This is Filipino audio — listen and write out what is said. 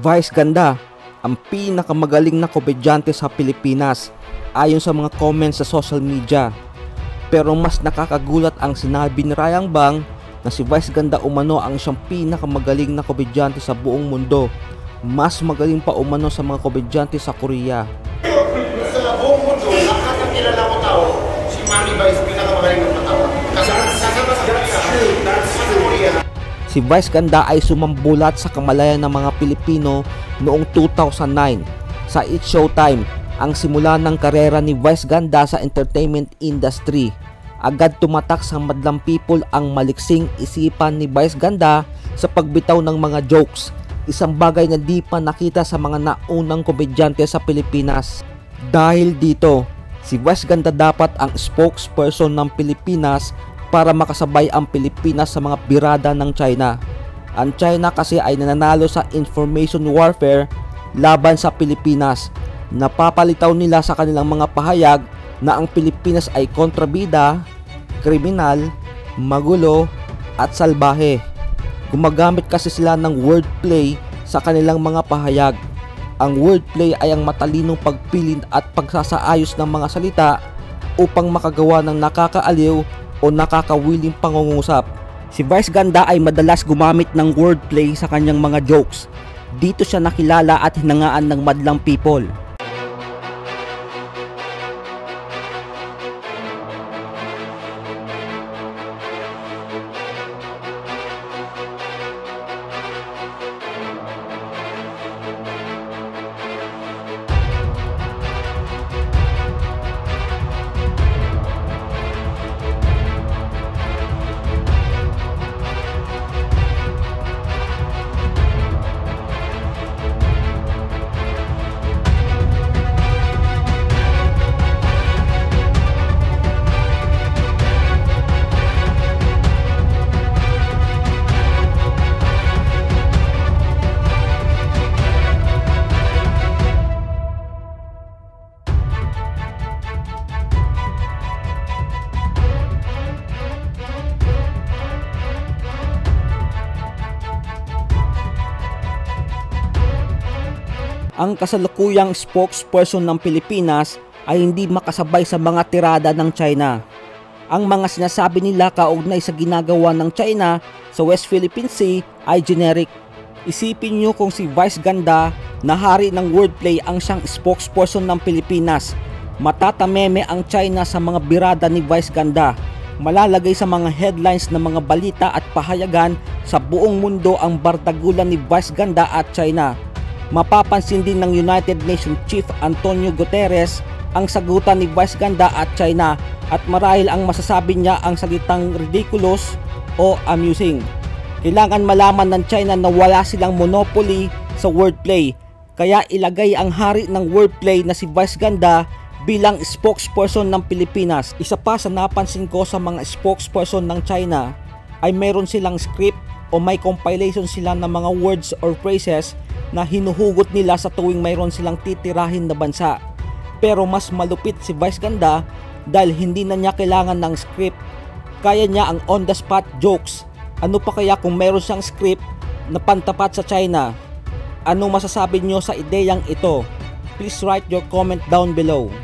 Vice Ganda, ang pinakamagaling na komedyante sa Pilipinas ayon sa mga comments sa social media. Pero mas nakakagulat ang sinabi ni Ryan Bang na si Vice Ganda umano ang siyang pinakamagaling na komedyante sa buong mundo. Mas magaling pa umano sa mga komedyante sa Korea. Sa buong mundo, nakakakilala ko tao, si Manny Vice pinakamagaling ng patawa. Kasama sa Korea. Si Vice Ganda ay sumambulat sa kamalayan ng mga Pilipino noong 2009 sa It's Showtime, ang simula ng karera ni Vice Ganda sa entertainment industry. Agad tumatak sa madlang people ang maliksing isipan ni Vice Ganda sa pagbitaw ng mga jokes, isang bagay na di pa nakita sa mga naunang komedyante sa Pilipinas. Dahil dito, si Vice Ganda dapat ang spokesperson ng Pilipinas para makasabay ang Pilipinas sa mga birada ng China. Ang China kasi ay nananalo sa information warfare laban sa Pilipinas. Napapalitaw nila sa kanilang mga pahayag na ang Pilipinas ay kontrabida, kriminal, magulo at salbahe. Gumagamit kasi sila ng wordplay sa kanilang mga pahayag. Ang wordplay ay ang matalinong pagpilin at pagsasaayos ng mga salita upang makagawa ng nakakaaliw o nakakawiling pangungusap. Si Vice Ganda ay madalas gumamit ng wordplay sa kanyang mga jokes. Dito siya nakilala at hinangaan ng madlang people. Ang kasalukuyang spokesperson ng Pilipinas ay hindi makasabay sa mga tirada ng China. Ang mga sinasabi nila kaugnay sa ginagawa ng China sa West Philippine Sea ay generic. Isipin nyo kung si Vice Ganda na hari ng wordplay ang siyang spokesperson ng Pilipinas. Matatameme ang China sa mga birada ni Vice Ganda. Malalagay sa mga headlines ng mga balita at pahayagan sa buong mundo ang bardagulan ni Vice Ganda at China. Mapapansin din ng United Nations Chief Antonio Guterres ang sagutan ni Vice Ganda at China, at marahil ang masasabi niya ang salitang ridiculous o amusing. Kailangan malaman ng China na wala silang monopoly sa wordplay, kaya ilagay ang hari ng wordplay na si Vice Ganda bilang spokesperson ng Pilipinas. Isa pa sa napansin ko sa mga spokesperson ng China ay mayroon silang script o may compilation sila ng mga words or phrases na hinuhugot nila sa tuwing mayroon silang titirahin na bansa. Pero mas malupit si Vice Ganda dahil hindi na niya kailangan ng script. Kaya niya ang on the spot jokes. Ano pa kaya kung mayroon siyang script na pantapat sa China? Anong masasabi niyo sa ideyang ito? Please write your comment down below.